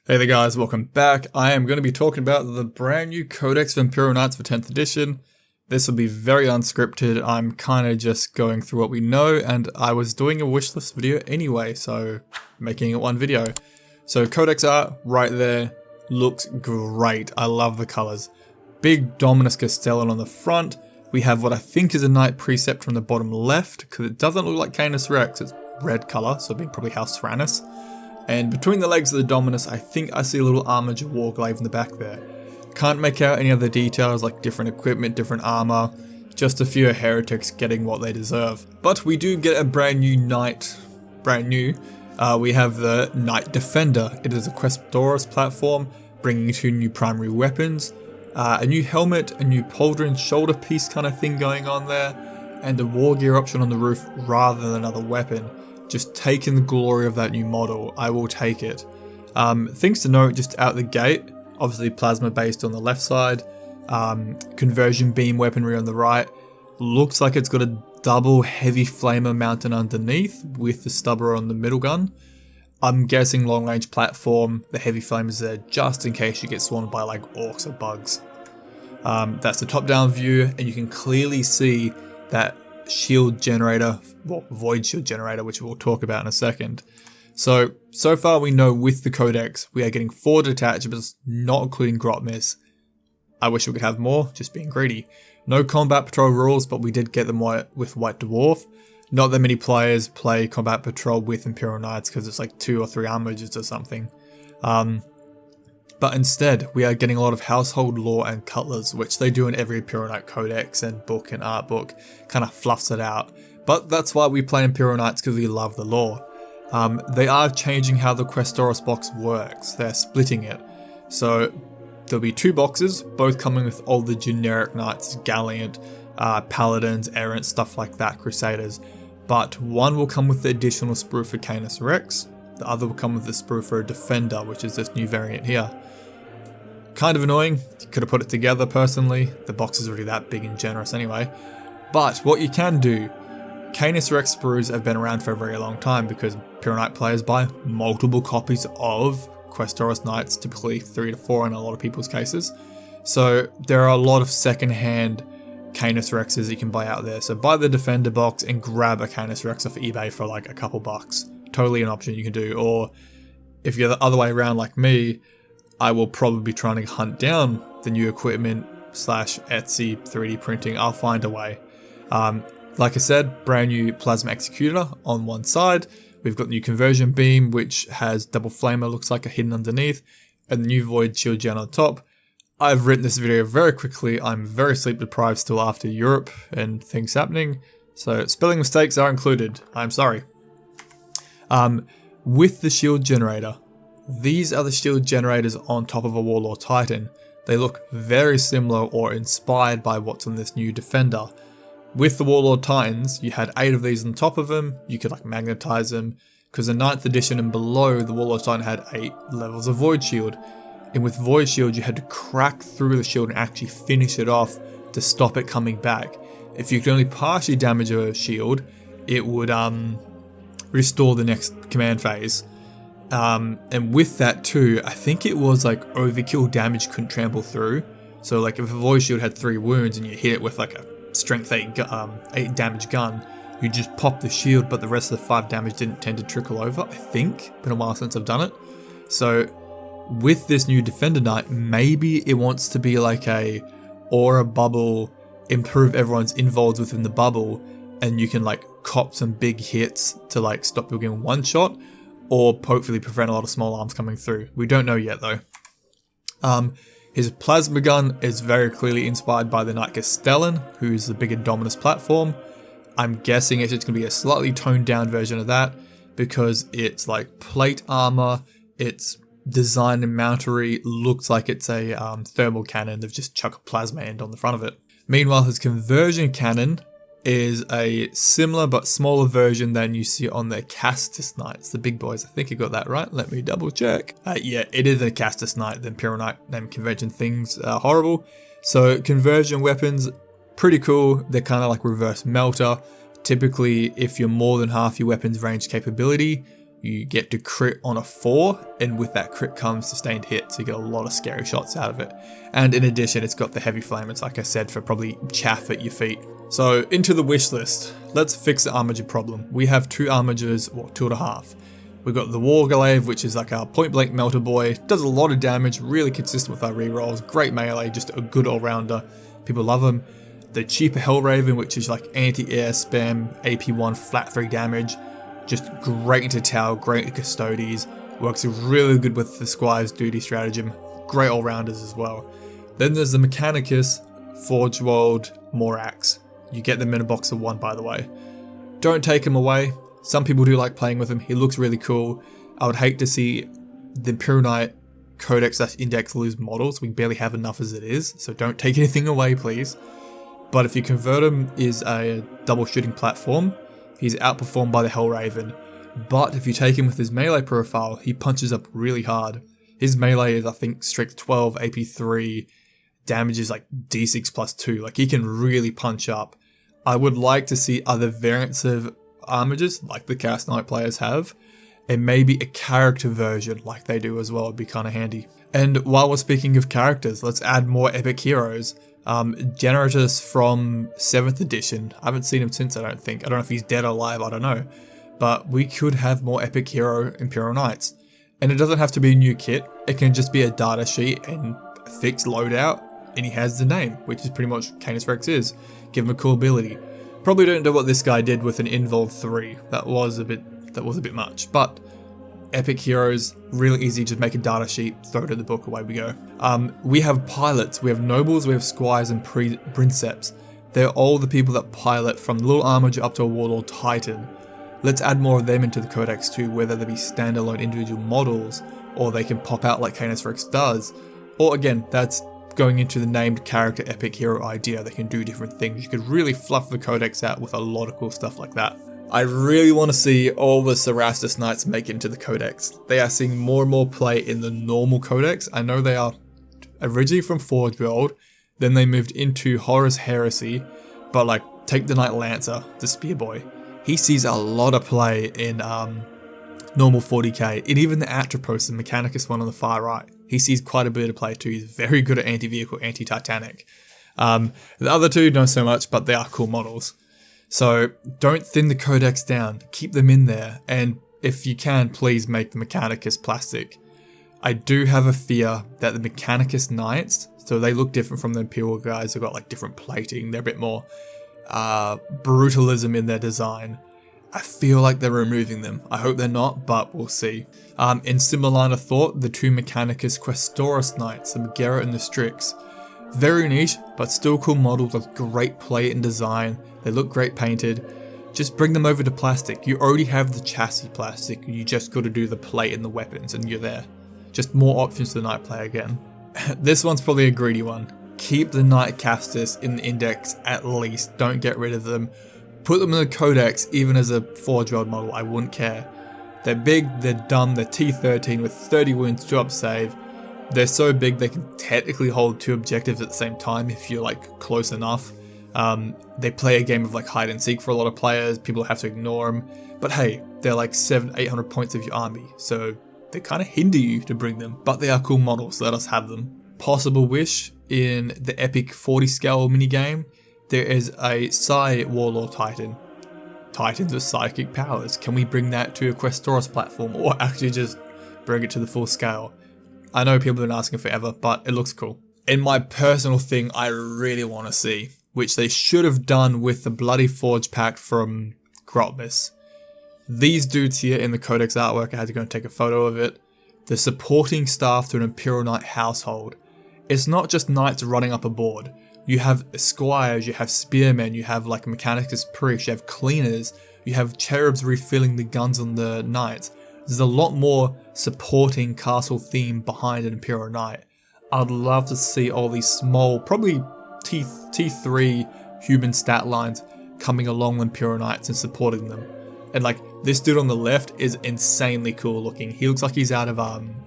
Hey there guys, welcome back. I am going to be talking about the brand new Codex of Imperial Knights for 10th edition. This will be very unscripted. I'm kind of just going through what we know, and I was doing a wishlist video anyway, so making it one video. So Codex art right there looks great. I love the colors. Big Dominus Castellan on the front. We have what I think is a Knight Precept from the bottom left, because it doesn't look like Canis Rex. It's red color, so being probably House Tyrannus. And between the legs of the Dominus, I think I see a little Armiger Warglaive in the back there. Can't make out any other details like different equipment, different armor, just a few heretics getting what they deserve. But we do get a brand new knight, we have the Knight Defender. It is a Questoris platform, bringing two new primary weapons, a new helmet, a new pauldron shoulder piece kind of thing going on there, and a war gear option on the roof rather than another weapon. Just taking the glory of that new model, I will take it. Things to note just out the gate, obviously plasma based on the left side, conversion beam weaponry on the right. Looks like it's got a double heavy flamer mounted underneath with the stubber on the middle gun. I'm guessing long range platform, the heavy flamers there just in case you get swarmed by like orcs or bugs. That's the top down view, and you can clearly see that shield generator, well, void shield generator, which we'll talk about in a second. So far we know with the Codex, we are getting 4 detachments, not including Grot Miss. I wish we could have more, just being greedy. No combat patrol rules, but we did get them with White Dwarf. Not that many players play combat patrol with Imperial Knights because it's like 2 or 3 armigers or something. But instead, we are getting a lot of household lore and cutlers, which they do in every Imperial Knight Codex and book and art book, kind of fluffs it out. But that's why we play Imperial Knights, because we love the lore. They are changing how the Questoris box works. They're splitting it. So there'll be 2 boxes, both coming with all the generic knights, Gallant, Paladins, Errants, stuff like that, Crusaders. But one will come with the additional sprue for Canis Rex. The other will come with the sprue for a Defender, which is this new variant here. Kind of annoying, could have put it together personally, the box is already that big and generous anyway. But what you can do, Canis Rex sprues have been around for a very long time because Imperial Knight players buy multiple copies of Questoris Knights, typically 3 to 4 in a lot of people's cases. So there are a lot of second-hand Canis Rexes you can buy out there. So buy the Defender box and grab a Canis Rex off eBay for like a couple bucks. Totally an option you can do. Or if you're the other way around like me, I will probably be trying to hunt down the new equipment / Etsy 3D printing. I'll find a way. Like I said, brand new plasma executor on one side. We've got the new conversion beam, which has double flamer, looks like a hidden underneath, and the new void shield gen on top. I've written this video very quickly. I'm very sleep deprived still after Europe and things happening, so spelling mistakes are included. I'm sorry. With the shield generator, these are the shield generators on top of a Warlord Titan. They look very similar or inspired by what's on this new Defender. With the Warlord Titans, you had 8 of these on top of them. You could like magnetize them, because the 9th edition and below, the Warlord Titan had 8 levels of Void Shield. And with Void Shield, you had to crack through the shield and actually finish it off to stop it coming back. If you could only partially damage a shield, it would restore the next command phase. And with that too, I think it was like overkill damage couldn't trample through. So like if a Void Shield had 3 wounds and you hit it with like a strength 8 damage gun, you just pop the shield, but the rest of the 5 damage didn't tend to trickle over, I think. Been a while since I've done it. So with this new Defender Knight, maybe it wants to be like a aura bubble, improve everyone's involves within the bubble, and you can like cop some big hits to like stop people getting one shot, or hopefully prevent a lot of small arms coming through. We don't know yet though. His plasma gun is very clearly inspired by the Knight Castellan, who's the bigger Dominus platform. I'm guessing it's just going to be a slightly toned down version of that, because it's like plate armor, it's design and mountery, looks like it's a thermal cannon. They've just chucked a plasma end on the front of it. Meanwhile, his conversion cannon is a similar but smaller version than you see on the Castus Knights, the big boys. I think you got that right. Let me double check. Yeah, it is a Castus Knight. The Imperial Knight name convention things are horrible. So conversion weapons, pretty cool. They're kind of like reverse melter. Typically, if you're more than half your weapon's range capability, you get to crit on a 4, and with that crit comes sustained hit, so you get a lot of scary shots out of it. And in addition, it's got the heavy flame, it's like I said, for probably chaff at your feet. So into the wish list. Let's fix the armature problem. We have 2 armatures, well, 2.5. We've got the Warglaive, which is like our point blank melter boy, does a lot of damage, really consistent with our rerolls, great melee, just a good all-rounder, people love him. The cheaper Hellraven, which is like anti-air spam, AP1 flat 3 damage, just great into tower, great into custodies, works really good with the Squire's duty stratagem, great all-rounders as well. Then there's the Mechanicus, Forgeworld, Morax. You get them in a box of 1, by the way. Don't take him away. Some people do like playing with him. He looks really cool. I would hate to see the Imperial Knight Codex/Index lose models. We barely have enough as it is, so don't take anything away, please. But if you convert him, is a double shooting platform. He's outperformed by the Hellraven. But if you take him with his melee profile, he punches up really hard. His melee is, I think, strength 12, AP 3, damage is like D6 plus 2. Like, he can really punch up. I would like to see other variants of armatures, like the Cast Knight players have, and maybe a character version like they do as well would be kind of handy. And while we're speaking of characters, let's add more epic heroes. Generatus from 7th edition, I haven't seen him since, I don't think. I don't know if he's dead or alive, I don't know. But we could have more epic hero Imperial Knights. And it doesn't have to be a new kit, it can just be a data sheet and a fixed loadout, and he has the name, which is pretty much Canis Rex is. Give him a cool ability. Probably don't know what this guy did with an Involve 3, that was a bit much, but epic heroes, really easy, just make a data sheet, throw it in the book, away we go. We have pilots, we have nobles, we have squires and princeps. They're all the people that pilot from the little armature up to a warlord titan. Let's add more of them into the Codex too, whether they be standalone individual models, or they can pop out like Canis Rex does. Or again, that's going into the named character epic hero idea, they can do different things. You could really fluff the Codex out with a lot of cool stuff like that. I really want to see all the Cerastus Knights make it into the Codex. They are seeing more and more play in the normal Codex. I know they are originally from Forgeworld, then they moved into Horus Heresy, but like, take the Knight Lancer, the Spear Boy. He sees a lot of play in normal 40k, and even the Atropos, the Mechanicus one on the far right. He sees quite a bit of play too. He's very good at anti-vehicle, anti-titanic. The other two, not so much, but they are cool models. So don't thin the Codex down, keep them in there, and if you can, please make the Mechanicus plastic. I do have a fear that the Mechanicus Knights, so they look different from the Imperial guys, they've got like different plating, they're a bit more brutalism in their design. I feel like they're removing them. I hope they're not, but we'll see. In similar line of thought, the 2 Mechanicus Questoris Knights, the Megara and the Strix. Very niche, but still cool models with great play and design. They look great painted. Just bring them over to plastic. You already have the chassis plastic, you just got to do the plate and the weapons and you're there. Just more options for the Knight player again. This one's probably a greedy one. Keep the Knight Casters in the Index at least, don't get rid of them. Put them in the Codex even as a Forge-World model, I wouldn't care. They're big, they're dumb, they're T13 with 30 wounds, 2 up save. They're so big they can technically hold 2 objectives at the same time if you're like close enough. They play a game of like hide and seek for a lot of players, people have to ignore them. But hey, they're like 700-800 points of your army, so they kind of hinder you to bring them. But they are cool models, let us have them. Possible wish in the epic 40 scale minigame. There is a Psi Warlord Titan. Titans with psychic powers. Can we bring that to a Questoris platform or actually just bring it to the full scale? I know people have been asking forever, but it looks cool. And my personal thing I really want to see, which they should have done with the Bloody Forge pack from Grotmus. These dudes here in the Codex artwork, I had to go and take a photo of it. The supporting staff to an Imperial Knight household. It's not just knights running up a board. You have squires, you have spearmen, you have like Mechanicus priests, you have cleaners, you have cherubs refilling the guns on the knights. There's a lot more supporting castle theme behind an Imperial Knight. I'd love to see all these small, probably T3 human stat lines coming along with Imperial Knights and supporting them. And like, this dude on the left is insanely cool looking. He looks like he's out of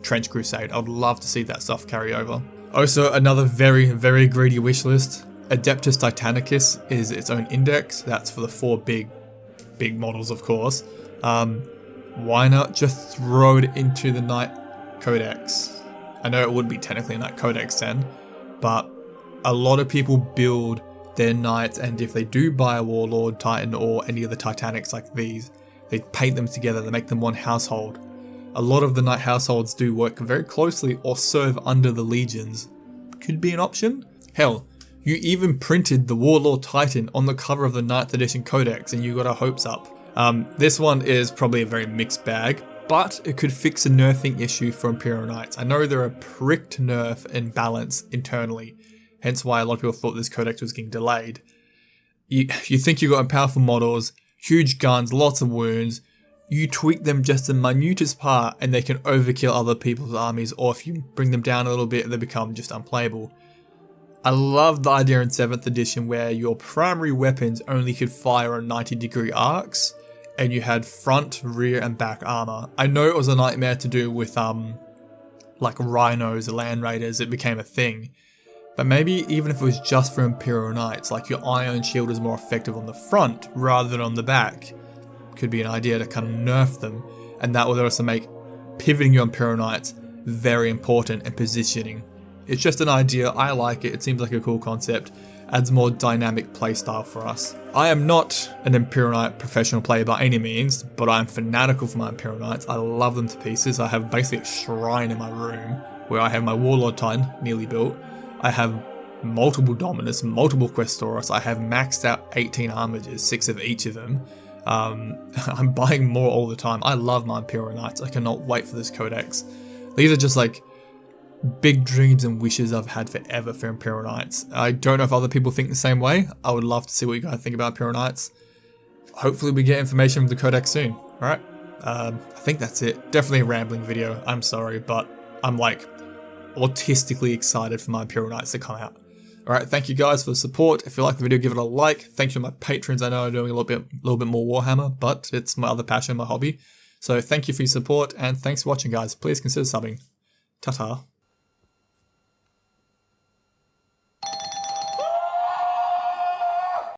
Trench Crusade. I'd love to see that stuff carry over. Also, another very, very greedy wish list. Adeptus Titanicus is its own index. That's for the 4 big models, of course. why not just throw it into the Knight Codex? I know it would be technically a Knight Codex then, but a lot of people build their knights, and if they do buy a Warlord Titan or any of the Titanics like these, they paint them together, they make them one household. A lot of the Knight households do work very closely or serve under the legions. Could be an option. Hell, you even printed the Warlord Titan on the cover of the 9th edition Codex and you got our hopes up. This one is probably a very mixed bag, but it could fix a nerfing issue for Imperial Knights. I know they're a pricked nerf in balance internally, hence why a lot of people thought this Codex was getting delayed. You think you got powerful models, huge guns, lots of wounds, you tweak them just the minutest part and they can overkill other people's armies, or if you bring them down a little bit, they become just unplayable. I love the idea in 7th edition where your primary weapons only could fire on 90-degree arcs, and you had front, rear, and back armor. I know it was a nightmare to do with like rhinos, land raiders, it became a thing. But maybe even if it was just for Imperial Knights, like your iron shield is more effective on the front rather than on the back. Could be an idea to kind of nerf them, and that would also make pivoting your Imperial Knights very important and positioning. It's just an idea, I like it seems like a cool concept, adds more dynamic playstyle for us. I am not an Imperial Knight professional player by any means, but I'm fanatical for my Imperial Knights. I love them to pieces. I have basically a shrine in my room where I have my Warlord Titan nearly built. I have multiple Dominus, multiple Questoris, I have maxed out 18 armages, 6 of each of them. I'm buying more all the time. I love my Imperial Knights. I cannot wait for this Codex. These are just like big dreams and wishes I've had forever for Imperial Knights. I don't know if other people think the same way. I would love to see what you guys think about Imperial Knights. Hopefully we get information from the Codex soon. Alright, I think that's it. Definitely a rambling video. I'm sorry, but I'm like autistically excited for my Imperial Knights to come out. Alright, thank you guys for the support. If you like the video, give it a like. Thank you to my patrons. I know I'm doing a little bit more Warhammer, but it's my other passion, my hobby. So thank you for your support, and thanks for watching, guys. Please consider subbing. Ta-ta.